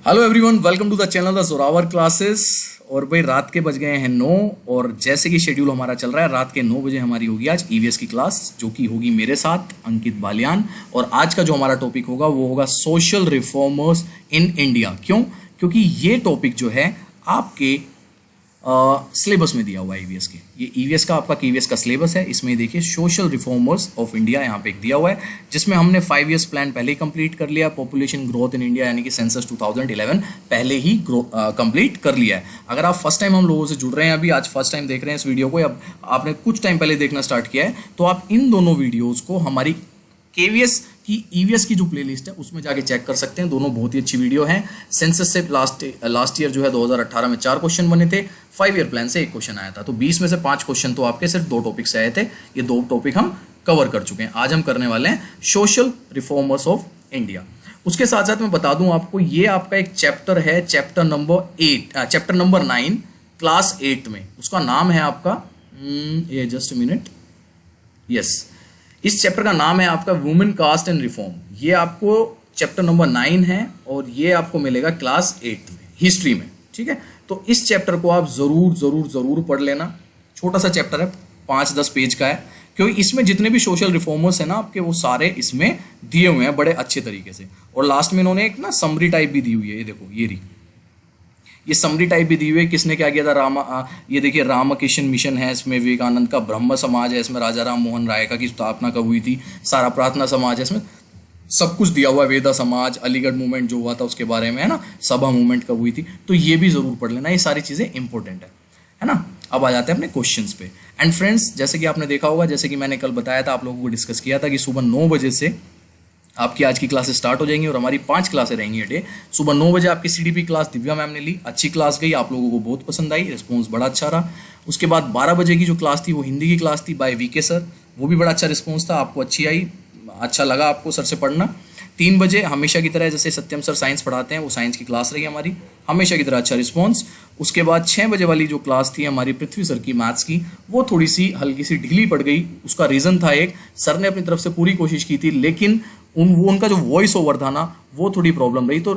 Hello everyone, welcome to the channel the Zorawar classes. और भाई रात के बज गए हैं 9 और जैसे कि शेड्यूल हमारा चल रहा है, रात के 9 बजे हमारी होगी आज ईवीएस की क्लास, जो कि होगी मेरे साथ अंकित बालियान। और आज का जो हमारा टॉपिक होगा वो होगा सोशल रिफॉर्मर्स इन इंडिया। क्यों? क्योंकि ये टॉपिक जो है आपके सिलेबस में दिया हुआ है ईवीएस के। ये ईवीएस का आपका ईवीएस का सिलेबस है। इसमें देखिए सोशल रिफॉर्मर्स ऑफ इंडिया यहाँ पे एक दिया हुआ है, जिसमें हमने 5 ईयर्स प्लान पहले ही कंप्लीट कर लिया। पॉपुलेशन ग्रोथ इन इंडिया यानी कि सेंसस 2011 पहले ही कंप्लीट कर लिया है। अगर आप फर्स्ट टाइम हम लोगों से जुड़ रहे हैं, अभी आज फर्स्ट टाइम देख रहे हैं इस वीडियो को, या आपने कुछ टाइम पहले देखना स्टार्ट किया है, तो आप इन दोनों वीडियोज को हमारी केवीएस की ईवीएस की जो प्लेलिस्ट है उसमें जाके चेक कर सकते हैं। दोनों बहुत ही अच्छी वीडियो हैं। सेंसस से लास्ट ईयर जो है 2018 में 4 क्वेश्चन बने थे, 5 ईयर प्लान से 1 क्वेश्चन आया था। तो 20 में से 5 क्वेश्चन तो आपके सिर्फ 2 टॉपिक से आए थे। ये 2 टॉपिक हम कवर कर चुके हैं। आज हम करने वाले हैं सोशल रिफॉर्मर्स ऑफ इंडिया। उसके साथ साथ मैं बता दूं आपको, ये आपका एक चैप्टर है, चैप्टर नंबर 9 क्लास 8 में। उसका नाम है आपका ये जस्ट मिनट यस इस चैप्टर का नाम है आपका वुमेन कास्ट एंड रिफॉर्म। ये आपको चैप्टर नंबर 9 है और ये आपको मिलेगा क्लास 8 में, हिस्ट्री में। ठीक है, तो इस चैप्टर को आप जरूर पढ़ लेना। छोटा सा चैप्टर है, 5-10 पेज का है, क्योंकि इसमें जितने भी सोशल रिफॉर्मर्स हैं ना आपके, वो सारे इसमें दिए हुए हैं बड़े अच्छे तरीके से। और लास्ट में इन्होंने एक ना समरी टाइप भी दी हुई है। ये देखो, ये समरी टाइप भी दी हुई है। किसने क्या किया था? ये देखिए, रामकृष्ण मिशन है इसमें, विवेकानंद का ब्रह्म समाज है इसमें, राजा राम मोहन राय का की स्थापना कब हुई थी, सारा प्रार्थना समाज है इसमें, सब कुछ दिया हुआ है। वेदा समाज, अलीगढ़ मूवमेंट जो हुआ था उसके बारे में है ना, सभा मूवमेंट कब हुई थी, तो ये भी जरूर पढ़ लेना। ये सारी चीजें इंपॉर्टेंट है ना। अब आ जाते हैं अपने क्वेश्चंस पे। एंड फ्रेंड्स, जैसे कि आपने देखा होगा, जैसे कि मैंने कल बताया था, आप लोगों को डिस्कस किया था कि सुबह 9 बजे से आपकी आज की क्लासेस स्टार्ट हो जाएंगी और हमारी 5 क्लासें रहेंगी डे। सुबह 9 बजे आपकी सीडीपी क्लास दिव्या मैम ने ली, अच्छी क्लास गई, आप लोगों को बहुत पसंद आई, रिस्पॉन्स बड़ा अच्छा रहा। उसके बाद 12 बजे की जो क्लास थी वो हिंदी की क्लास थी बाय वीके सर, वो भी बड़ा अच्छा रिस्पॉन्स था, आपको अच्छी आई, अच्छा लगा आपको सर से पढ़ना। 3 बजे हमेशा की तरह जैसे सत्यम सर साइंस पढ़ाते हैं, वो साइंस की क्लास रही हमारी, हमेशा की तरह अच्छा रिस्पॉन्स। उसके बाद 6 बजे वाली जो क्लास थी हमारी पृथ्वी सर की मैथ्स की, वो थोड़ी सी हल्की सी ढीली पड़ गई। उसका रीज़न था, एक सर ने अपनी तरफ से पूरी कोशिश की थी, लेकिन उनका जो वॉइस ओवर था ना, वो थोड़ी प्रॉब्लम रही। तो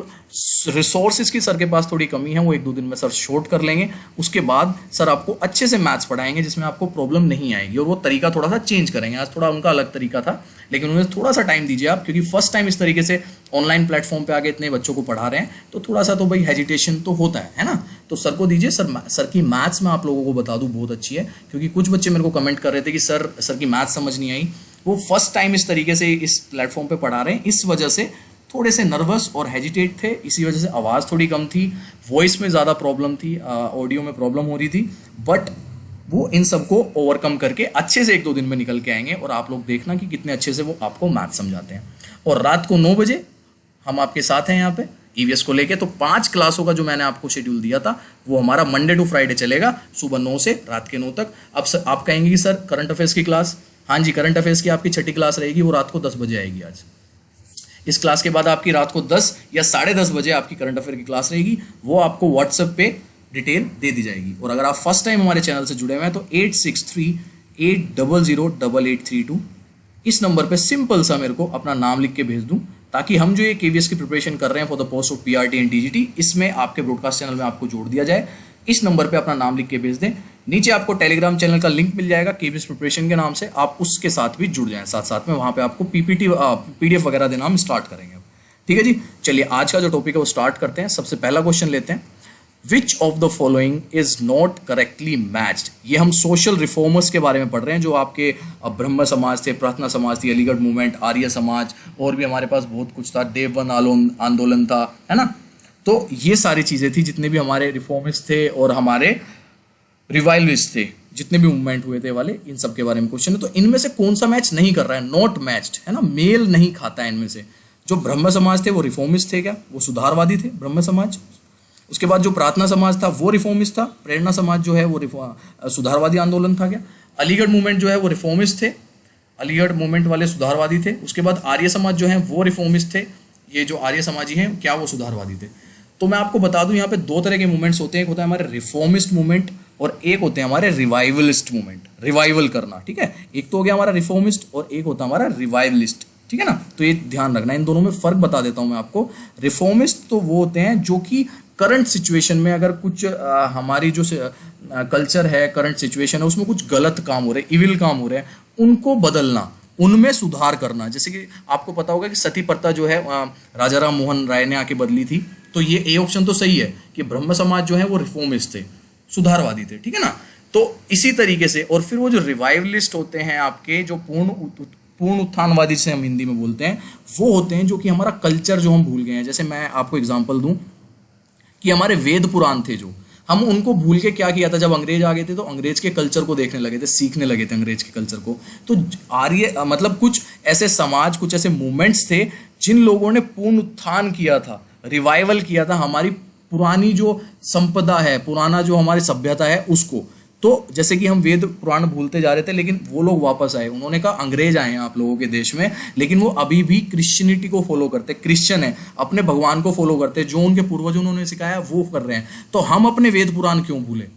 रिसोर्सेज की सर के पास थोड़ी कमी है, वो 1-2 दिन में सर शॉर्ट कर लेंगे। उसके बाद सर आपको अच्छे से मैथ्स पढ़ाएंगे जिसमें आपको प्रॉब्लम नहीं आएगी, और वो तरीका थोड़ा सा चेंज करेंगे। आज थोड़ा उनका अलग तरीका था, लेकिन उन्हें थोड़ा सा टाइम दीजिए आप, क्योंकि फर्स्ट टाइम इस तरीके से ऑनलाइन प्लेटफॉर्म पे आके इतने बच्चों को पढ़ा रहे हैं, तो थोड़ा सा तो भाई हेजिटेशन तो होता है ना। तो सर को दीजिए। सर की मैथ्स में आप लोगों को बता दूं बहुत अच्छी है, क्योंकि कुछ बच्चे मेरे को कमेंट कर रहे थे कि सर की मैथ्स समझ नहीं आई। वो फर्स्ट टाइम इस तरीके से इस प्लेटफॉर्म पे पढ़ा रहे हैं, इस वजह से थोड़े से नर्वस और हेजिटेट थे, इसी वजह से आवाज़ थोड़ी कम थी, वॉइस में ज़्यादा प्रॉब्लम थी, ऑडियो में प्रॉब्लम हो रही थी। बट वो इन सबको ओवरकम करके अच्छे से 1-2 दिन में निकल के आएंगे, और आप लोग देखना कि कितने अच्छे से वो आपको मैथ समझाते हैं। और रात को 9 बजे हम आपके साथ हैं यहाँ पे ईवीएस को लेके। तो 5 क्लासों का जो मैंने आपको शेड्यूल दिया था, वो हमारा मंडे टू फ्राइडे चलेगा, सुबह 9 से रात के 9 तक। अब सर आप कहेंगे कि सर करंट अफेयर्स की क्लास, हाँ जी, करंट अफेयर्स की आपकी 6ठी क्लास रहेगी, वो रात को 10 बजे आएगी। आज इस क्लास के बाद आपकी रात को 10 या 10:30 बजे आपकी करंट अफेयर की क्लास रहेगी, वो आपको व्हाट्सएप पे डिटेल दे दी जाएगी। और अगर आप फर्स्ट टाइम हमारे चैनल से जुड़े हुए हैं तो 8638008832 इस नंबर पे सिंपल सा मेरे को अपना नाम लिख के भेज दूं, ताकि हम जो ये केवीएस की प्रिपरेशन कर रहे हैं for the post of PRT and TGT, इसमें आपके ब्रॉडकास्ट चैनल में आपको जोड़ दिया जाए। इस नंबर पे अपना नाम लिख के भेज दें। नीचे आपको टेलीग्राम चैनल का लिंक मिल जाएगा केवीएस प्रिपरेशन के नाम से, आप उसके साथ भी जुड़ जाएं। साथ में वहाँ पे आपको पीडीएफ वगैरह देना हम स्टार्ट करेंगे। ठीक है जी, चलिए आज का जो टॉपिक है वो स्टार्ट करते हैं। सबसे पहला क्वेश्चन लेते हैं, विच of the following is not correctly matched. ये हम सोशल रिफॉर्मर्स के बारे में पढ़ रहे हैं, जो आपके ब्रह्म समाज थे, प्रार्थना समाज थी, अलीगढ़ मूवमेंट, आर्य समाज, और भी हमारे पास बहुत कुछ था, देवबंद आंदोलन था, है ना। तो ये सारी चीज़ें थी, जितने भी हमारे रिफॉर्मिस्ट थे और हमारे रिवाइवलिस्ट थे, जितने भी मूवमेंट हुए थे वाले, इन सब के बारे में क्वेश्चन है। तो इनमें से कौन सा मैच नहीं कर रहा है? नॉट मैच्ड है ना, मेल नहीं खाता है इनमें से। जो ब्रह्म समाज थे वो रिफॉर्मिस्ट थे क्या? वो सुधारवादी थे ब्रह्म समाज। उसके बाद जो प्रार्थना समाज था वो रिफॉर्मिस्ट था। प्रेरणा समाज जो है वो सुधारवादी आंदोलन था क्या? अलीगढ़ मूवमेंट जो है वो रिफॉर्मिस्ट थे, अलीगढ़ मूवमेंट वाले सुधारवादी थे। उसके बाद आर्य समाज जो है वो रिफॉर्मिस्ट थे। ये जो आर्य समाजी हैं क्या वो सुधारवादी थे? तो मैं आपको बता दूं, यहाँ पे 2 तरह के मूवमेंट्स होते हैं, एक होता है हमारे रिफॉर्मिस्ट मूवमेंट और एक होते हैं हमारे रिवाइवलिस्ट मूवमेंट, रिवाइवल करना। ठीक है, एक तो हो गया हमारा रिफॉर्मिस्ट और एक होता है हमारा रिवाइवलिस्ट। ठीक है ना। तो ये ध्यान रखना, इन दोनों में फर्क बता देता हूं मैं आपको। रिफॉर्मिस्ट तो वो होते हैं जो कि करंट सिचुएशन में अगर कुछ हमारी जो कल्चर है, करंट सिचुएशन है, उसमें कुछ गलत काम हो रहे हैं, इविल काम हो रहे हैं, उनको बदलना, उनमें सुधार करना। जैसे कि आपको पता होगा कि सती प्रथा जो है राजा राम मोहन राय ने आके बदली थी, तो ये ए ऑप्शन तो सही है कि ब्रह्म समाज जो है वो रिफॉर्मिस्ट थे, सुधारवादी थे, ठीक है ना। तो इसी तरीके से, और फिर वो जो रिवाइवलिस्ट होते हैं आपके, जो पूर्ण उत्थानवादी से हम हिंदी में बोलते हैं, वो होते हैं जो कि हमारा कल्चर जो हम भूल गए हैं। जैसे मैं आपको एग्जांपल दूं कि हमारे वेद पुराण थे जो, हम उनको भूल के क्या किया था, जब अंग्रेज आ गए थे तो अंग्रेज के कल्चर को देखने लगे थे, सीखने लगे थे अंग्रेज के कल्चर को। तो आर्य मतलब कुछ ऐसे समाज, कुछ ऐसे मूवमेंट्स थे जिन लोगों ने पूर्ण उत्थान किया था, रिवाइवल किया था हमारी पुरानी जो संपदा है, पुराना जो हमारी सभ्यता है उसको। तो जैसे कि हम वेद पुराण भूलते जा रहे थे, लेकिन वो लोग वापस आए, उन्होंने कहा अंग्रेज आए हैं आप लोगों के देश में, लेकिन वो अभी भी क्रिश्चियनिटी को फॉलो करते, क्रिश्चियन है, अपने भगवान को फॉलो करते, जो उनके पूर्वजों ने सिखाया वो कर रहे हैं। तो हम अपने वेद पुराण क्यों भूले?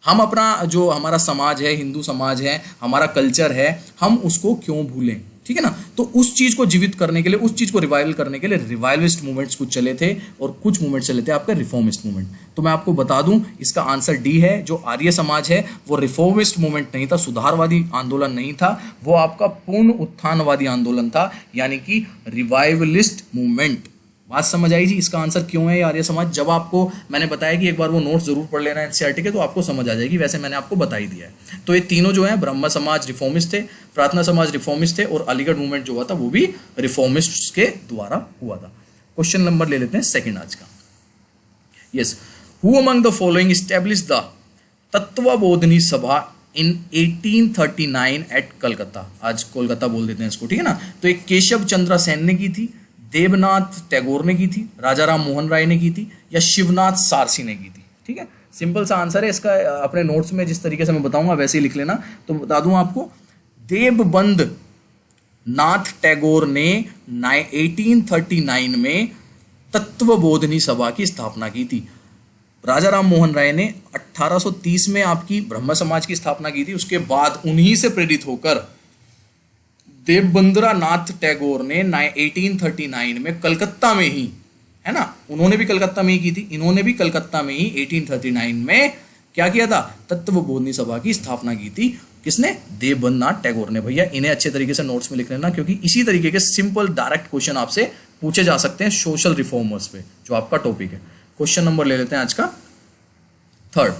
हम अपना जो हमारा समाज है, हिंदू समाज है, हमारा कल्चर है, हम उसको क्यों भूलें, ठीक है ना। तो उस चीज को जीवित करने के लिए, उस चीज को रिवाइवल करने के लिए रिवाइवलिस्ट मूवमेंट्स कुछ चले थे और कुछ मूवमेंट्स चले थे आपका रिफॉर्मिस्ट मूवमेंट। तो मैं आपको बता दूं, इसका आंसर डी है। जो आर्य समाज है वो रिफॉर्मिस्ट मूवमेंट नहीं था, सुधारवादी आंदोलन नहीं था, वो आपका पूर्ण उत्थानवादी आंदोलन था, यानी कि रिवाइवलिस्ट मूवमेंट। बात समझ आई जी, इसका आंसर क्यों है आर्य समाज। जब आपको मैंने बताया कि एक बार वो नोट जरूर पढ़ लेना एनसीईआरटी के, तो आपको समझ आ जाएगी। वैसे मैंने आपको बता ही दिया है। तो ये तीनों जो है, ब्रह्म समाज रिफॉर्मिस्ट थे, प्रार्थना समाज रिफॉर्मिस्ट थे, और अलीगढ़ मूवमेंट जो हुआ था वो भी रिफॉर्मिस्ट के द्वारा हुआ था। क्वेश्चन नंबर ले लेते हैं सेकंड आज का। Yes, who among the following established the Tattvabodhini सभा इन 1839 एट कलकत्ता। आज कोलकाता बोल देते हैं इसको, ठीक है ना। तो एक केशव चंद्र सेन ने की थी, देवनाथ टैगोर ने की थी, राजा राम मोहन राय ने की थी, या शिवनाथ सारसी ने की थी, ठीक है। सिंपल सा आंसर है इसका। अपने नोट्स में जिस तरीके से मैं बताऊंगा वैसे ही लिख लेना। तो बता दूं आपको, देवबंद नाथ टैगोर ने 1839 में तत्वबोधिनी सभा की स्थापना की थी। राजा राम मोहन राय ने 1830 में आपकी ब्रह्म समाज की स्थापना की थी। उसके बाद उन्हीं से प्रेरित होकर देवबंद्रा नाथ टैगोर ने 1839 में कलकत्ता में ही, है ना, उन्होंने भी कलकत्ता में ही की थी, इन्होंने भी कलकत्ता में ही 1839 में क्या किया था, तत्वबोधिनी सभा की स्थापना की थी। किसने? देवबंद नाथ टैगोर ने। भैया इन्हें अच्छे तरीके से नोट्स में लिख लेना, क्योंकि इसी तरीके के सिंपल डायरेक्ट क्वेश्चन आपसे पूछे जा सकते हैं सोशल रिफॉर्मर्स पे, जो आपका टॉपिक है। क्वेश्चन नंबर ले लेते हैं आज का third.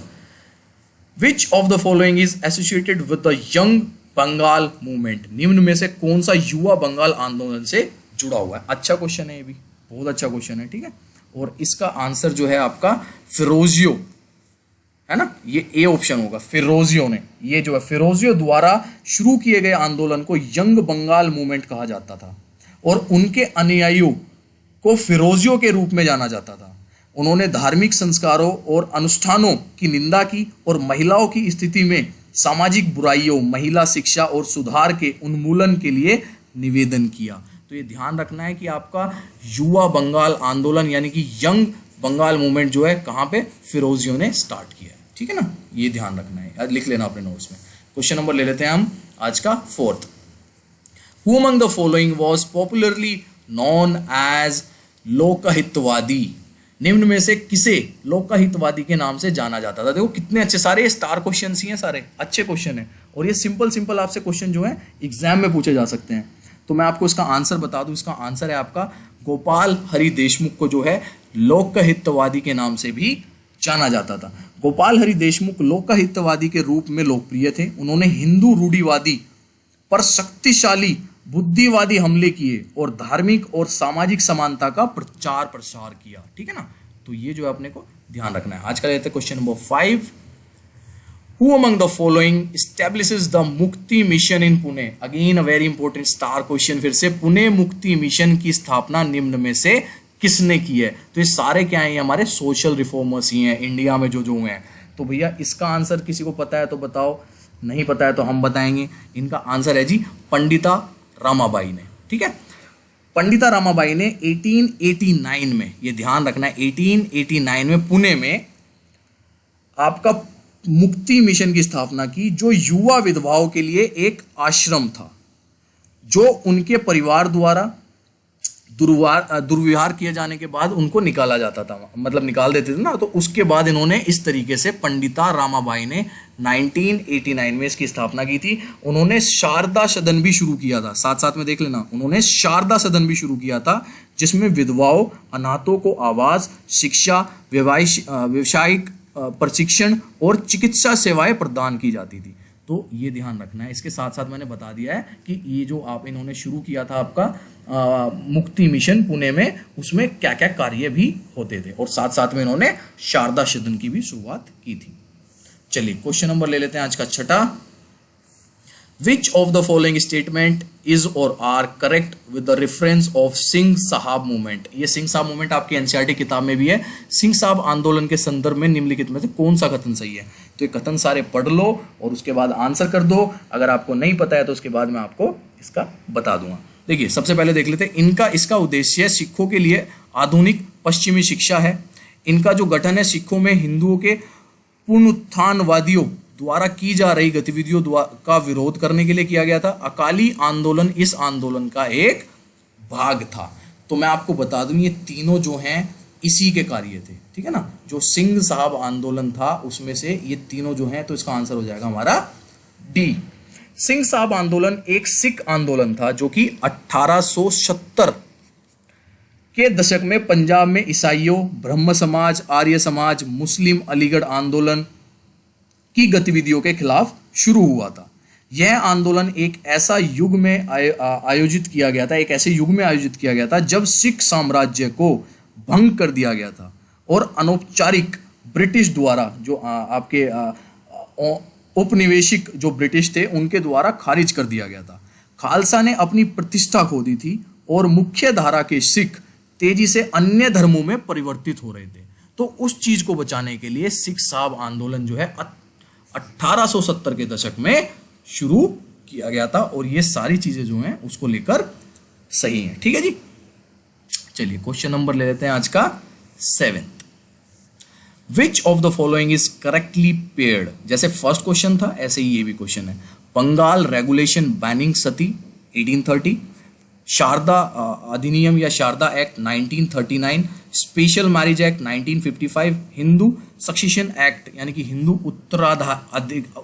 Which of the following is associated with the young Bengal movement. निम्न में से कौन सा युवा बंगाल आंदोलन से जुड़ा हुआ है? अच्छा क्वेश्चन है, ये भी बहुत अच्छा क्वेश्चन है, ठीक है। और इसका आंसर जो है आपका फिरोजियो, है ना, ये ए ऑप्शन होगा। फिरोजियो ने, ये जो है फिरोजियो द्वारा शुरू किए गए आंदोलन को यंग बंगाल मूवमेंट कहा जाता था, और उनके अनुयायियों को फिरोजियो के रूप में जाना जाता था। उन्होंने धार्मिक संस्कारों और अनुष्ठानों की निंदा की और महिलाओं की स्थिति में सामाजिक बुराइयों, महिला शिक्षा और सुधार के उन्मूलन के लिए निवेदन किया। तो ये ध्यान रखना है कि आपका युवा बंगाल आंदोलन यानी कि यंग बंगाल मूवमेंट जो है कहाँ पे, फिरोजियो ने स्टार्ट किया है, ठीक है ना। ये ध्यान रखना है, लिख लेना अपने नोट्स में। क्वेश्चन नंबर ले लेते हैं हम आज का fourth. Who among the following was popularly known as Lokhitwadi. निम्न में से किसे लोकहितवादी के नाम से जाना जाता था? देखो कितने अच्छे, सारे स्टार क्वेश्चन ही हैं, सारे अच्छे क्वेश्चन हैं, और ये सिंपल आपसे क्वेश्चन जो है एग्जाम में पूछे जा सकते हैं। तो मैं आपको इसका आंसर बता दूं, इसका आंसर है आपका गोपाल हरि देशमुख को जो है लोकहितवादी के नाम से भी जाना जाता था। गोपाल हरि देशमुख लोकहितवादी के रूप में लोकप्रिय थे। उन्होंने हिंदू रूढ़िवादी पर शक्तिशाली बुद्धिवादी हमले किए और धार्मिक और सामाजिक समानता का प्रचार प्रसार किया, ठीक है ना। तो ये जो है अपने को ध्यान रखना है। आज का लेते हैं question number 5। Who among the following establishes the Mukti mission in Pune. Again a very important star question. फिर से, पुणे मुक्ति मिशन की स्थापना निम्न में से किसने की है? तो ये सारे क्या है, हमारे सोशल रिफॉर्मर्स ही हैं इंडिया में जो हुए हैं। तो भैया इसका आंसर किसी को पता है तो बताओ, नहीं पता है तो हम बताएंगे। इनका आंसर है जी पंडिता रामाबाई ने, ठीक है। पंडिता रामाबाई ने 1889 में, ये ध्यान रखना है, 1889 में पुणे में आपका मुक्ति मिशन की स्थापना की, जो युवा विधवाओं के लिए एक आश्रम था। जो उनके परिवार द्वारा दुर्व्यवहार किए जाने के बाद उनको निकाला जाता था, मतलब निकाल देते थे ना। तो उसके बाद इन्होंने इस तरीके से पंडिता रामाबाई ने 1989 में इसकी स्थापना की थी। उन्होंने शारदा सदन भी शुरू किया था, साथ साथ में देख लेना, उन्होंने शारदा सदन भी शुरू किया था, जिसमें विधवाओं, अनाथों को आवास, शिक्षा, व्यवसायिक प्रशिक्षण और चिकित्सा सेवाएं प्रदान की जाती थी। तो ये ध्यान रखना है। इसके साथ साथ मैंने बता दिया है कि ये जो आप इन्होंने शुरू किया था आपका मुक्ति मिशन पुणे में, उसमें क्या क्या कार्य भी होते थे, और साथ साथ में इन्होंने शारदा सदन की भी शुरुआत की थी। चलिए क्वेश्चन नंबर ले लेते हैं आज का छठा। Which of the following statement is or are correct with the reference of Singh साहब मूवमेंट? ये सिंह साहब मूवमेंट आपकी एनसीईआरटी किताब में भी है। सिंह साहब आंदोलन के संदर्भ में निम्नलिखित में से कौन सा कथन सही है? तो ये कथन सारे पढ़ लो और उसके बाद आंसर कर दो। अगर आपको नहीं पता है तो उसके बाद मैं आपको इसका बता दूंगा। देखिए सबसे पहले देख लेते हैं इसका उद्देश्य सिखों के लिए आधुनिक पश्चिमी शिक्षा है। इनका जो गठन है सिखों में हिंदुओं के पुनरुत्थानवादियों द्वारा की जा रही गतिविधियों का विरोध करने के लिए किया गया था। अकाली आंदोलन इस आंदोलन का एक भाग था। तो मैं आपको बता दूं ये तीनों जो हैं इसी के कार्य थे, ठीक है ना। जो सिंह साहब आंदोलन था उसमें से ये तीनों जो हैं, तो इसका आंसर हो जाएगा हमारा डी। सिंह साहब आंदोलन एक सिख आंदोलन था जो कि 1870 के दशक में पंजाब में ईसाइयों, ब्रह्म समाज, आर्य समाज, मुस्लिम अलीगढ़ आंदोलन की गतिविधियों के खिलाफ शुरू हुआ था। यह आंदोलन एक ऐसा युग में आयोजित किया गया था, एक ऐसे युग में आयोजित किया गया था जब सिख साम्राज्य को भंग कर दिया गया था और अनौपचारिक ब्रिटिश द्वारा जो आपके औपनिवेशिक जो ब्रिटिश थे उनके द्वारा खारिज कर दिया गया था। खालसा ने अपनी प्रतिष्ठा खो दी थी और मुख्य धारा के सिख तेजी से अन्य धर्मों में परिवर्तित हो रहे थे। तो उस चीज को बचाने के लिए सिख साहब आंदोलन जो है 1870 के दशक में शुरू किया गया था, और ये सारी चीजें जो हैं उसको लेकर सही हैं, ठीक है जी। चलिए क्वेश्चन नंबर ले लेते हैं आज का 7th। Which of the following is correctly paired? जैसे फर्स्ट क्वेश्चन था ऐसे ही ये भी क्वेश्चन है। बंगाल रेगुलेशन बैनिंग सती 1830, शारदा अधिनियम या Sharda act 1939, special marriage act 1955, Hindu succession act यानी कि हिंदू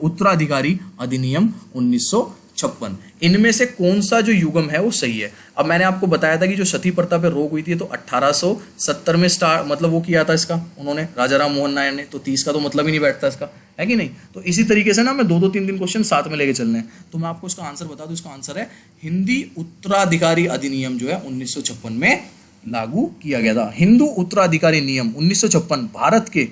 उत्तराधिकारी अधिनियम 1956। इनमें से कौन सा जो युगम है वो सही है? अब मैंने आपको बताया था कि जो सती प्रथा पे रोक हुई थी तो 1870 में मतलब वो किया था इसका उन्होंने, राजा राम मोहन नायर ने। तो 30 का तो मतलब ही नहीं बैठता इसका, है कि नहीं। तो इसी तरीके से ना मैं 2-3 क्वेश्चन साथ में लेके चलने हैं। तो मैं आपको इसका आंसर बता दूं, इसका आंसर है हिंदी उत्तराधिकारी अधिनियम जो है 1956 में लागू किया गया था। हिंदू उत्तराधिकारी नियम 1956 भारत के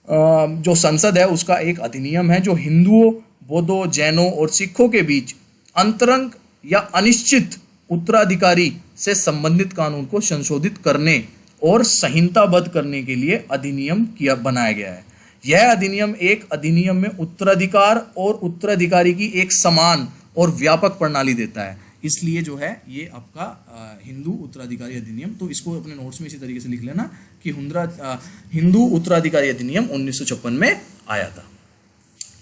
जो संसद है उसका एक अधिनियम है जो हिंदुओं, बौद्धों, जैनों और सिखों के बीच अंतरंग या अनिश्चित उत्तराधिकारी से संबंधित कानून को संशोधित करने और संहिताबद्ध करने के लिए अधिनियम बनाया गया है। यह अधिनियम एक अधिनियम में उत्तराधिकार और उत्तराधिकारी की एक समान और व्यापक प्रणाली देता है। इसलिए जो है ये आपका हिंदू उत्तराधिकारी अधिनियम, तो इसको अपने नोट्स में इसी तरीके से लिख लेना कि हिंदू उत्तराधिकारी अधिनियम 1956 में आया था,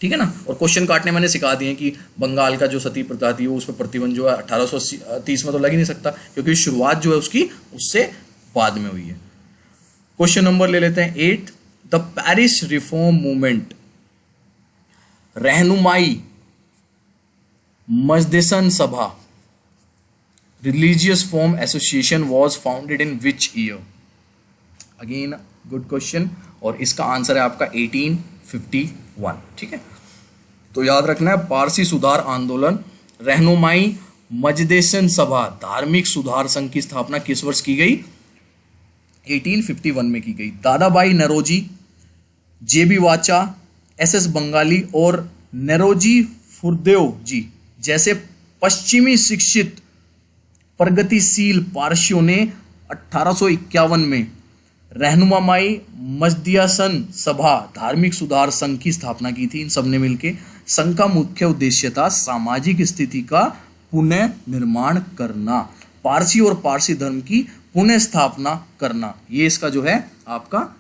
ठीक है ना। और क्वेश्चन काटने मैंने सिखा दिए कि बंगाल का जो सती प्रथा थी वो उस पर प्रतिबंध जो है 1830 में तो लग ही नहीं सकता, क्योंकि शुरुआत जो है उसकी उससे बाद में हुई है। क्वेश्चन नंबर ले लेते हैं 8। द पेरिस रिफॉर्म मूवमेंट रहनुमाई मजदेसन सभा religious form association was founded in which year? Again good question, और इसका आंसर है आपका 1851, ठीक है। तो याद रखना है पारसी सुधार आंदोलन रहनुमाई मजदेसन सभा धार्मिक सुधार संघ की स्थापना किस वर्ष की गई? 1851 में की गई। दादाबाई नरोजी, जेबी वाचा, एसएस बंगाली और नरोजी फुरदेव जी जैसे पश्चिमी शिक्षित प्रगतिशील पारसियों ने 1851 में रहनुमाई मजदियासन सभा धार्मिक सुधार संघ की स्थापना की थी। इन सब ने मिलकर संघ का मुख्य उद्देश्य था सामाजिक स्थिति का पुनः निर्माण करना, पारसी और पारसी धर्म की पुनः स्थापना करना। ये इसका जो है आपका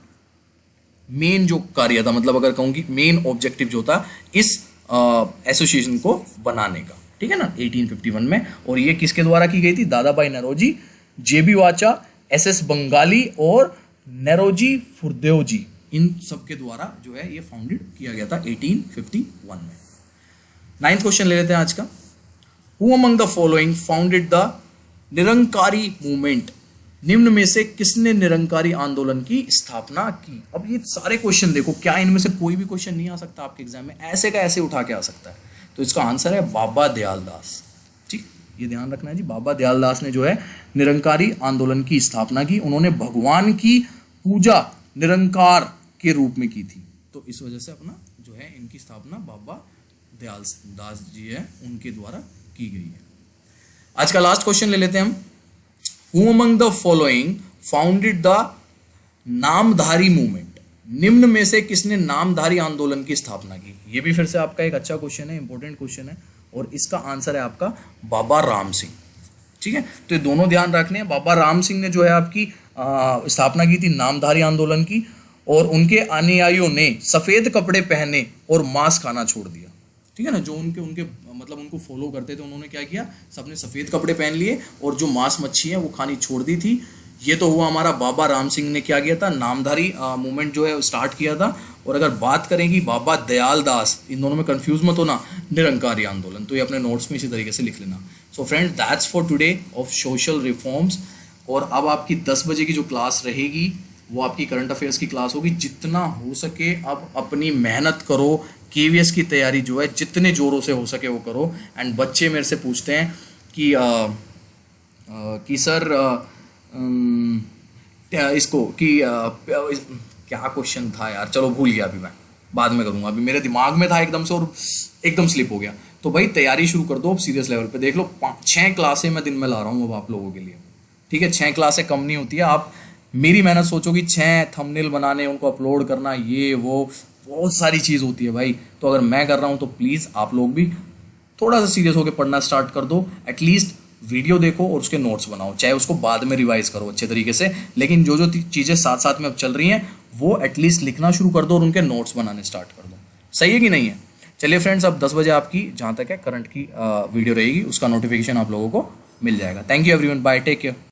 मेन जो कार्य था, मतलब अगर कहूँ कि मेन ऑब्जेक्टिव जो था इस एसोसिएशन को बनाने का, ठीक है ना, 1851 में। और ये किसके द्वारा की गई थी? दादा भाई नौरोजी, जेबी वाचा, एसएस बंगाली और नौरोजी फुरदेव जी, इन सब के द्वारा जो है ये फाउंडेड किया गया था 1851 में। 9th क्वेश्चन ले लेते हैं आज का। Who among the following founded the Nirankari movement? निम्न में से किसने निरंकारी आंदोलन की स्थापना की? अब ये सारे क्वेश्चन देखो, क्या इनमें से कोई भी क्वेश्चन नहीं आ सकता आपके एग्जाम में? ऐसे का ऐसे उठा के आ सकता है। तो इसका आंसर है बाबा दयाल दास। ठीक, ये ध्यान रखना है जी, बाबा दयाल दास ने जो है निरंकारी आंदोलन की स्थापना की। उन्होंने भगवान की पूजा निरंकार के रूप में की थी, तो इस वजह से अपना जो है इनकी स्थापना बाबा दयाल दास जी है उनके द्वारा की गई है। आज का लास्ट क्वेश्चन ले लेते हैं हम। Who among the following founded the Namdhari movement? निम्न में से किसने नामधारी आंदोलन की स्थापना की? ये भी फिर से आपका एक अच्छा क्वेश्चन है, इंपॉर्टेंट क्वेश्चन है, और इसका आंसर है आपका बाबा राम सिंह। ठीक है, तो ये दोनों ध्यान रखने हैं। बाबा राम सिंह ने जो है आपकी स्थापना की थी नामधारी आंदोलन की, और उनके अनुयायियों ने सफेद कपड़े पहने और मांस खाना छोड़ दिया। ठीक है ना, जो उनके उनके मतलब उनको फॉलो करते थे, उन्होंने क्या किया? सबने सफ़ेद कपड़े पहन लिए और जो मांस मच्छी है वो खानी छोड़ दी थी। ये तो हुआ हमारा बाबा राम सिंह ने क्या किया था? नामधारी मूवमेंट जो है स्टार्ट किया था। और अगर बात करेंगी बाबा दयाल दास, इन दोनों में कंफ्यूज मत होना, निरंकारी आंदोलन। तो ये अपने नोट्स में इसी तरीके से लिख लेना। So friend, that's for today of social reforms. और अब आपकी 10 बजे की जो क्लास रहेगी वो आपकी करंट अफेयर्स की क्लास होगी। जितना हो सके अब अपनी मेहनत करो, केवीएस की तैयारी जो है जितने ज़ोरों से हो सके वो करो। एंड बच्चे मेरे से पूछते हैं कि सर इसको कि क्या क्वेश्चन था यार, चलो भूल गया, अभी मैं बाद में करूँगा। अभी मेरे दिमाग में था एकदम से और एकदम स्लिप हो गया। तो भाई तैयारी शुरू कर दो अब सीरियस लेवल पे। देख लो 6 क्लासें मैं दिन में ला रहा हूँ अब आप लोगों के लिए। ठीक है, 6 क्लासें कम नहीं होती है। आप मेरी मेहनत सोचो कि 6 थंबनेल बनाने, उनको अपलोड करना, ये वो बहुत सारी चीज़ होती है भाई। तो अगर मैं कर रहा हूँ तो प्लीज़ आप लोग भी थोड़ा सा सीरियस होकर पढ़ना स्टार्ट कर दो। एटलीस्ट वीडियो देखो और उसके नोट्स बनाओ, चाहे उसको बाद में रिवाइज करो अच्छे तरीके से, लेकिन जो जो चीज़ें साथ साथ में अब चल रही हैं वो एटलीस्ट लिखना शुरू कर दो और उनके नोट्स बनाने स्टार्ट कर दो। सही है कि नहीं है? चलिए फ्रेंड्स, अब 10 बजे आपकी जहाँ तक है करंट की वीडियो रहेगी, उसका नोटिफिकेशन आप लोगों को मिल जाएगा। Thank you everyone, bye, take care.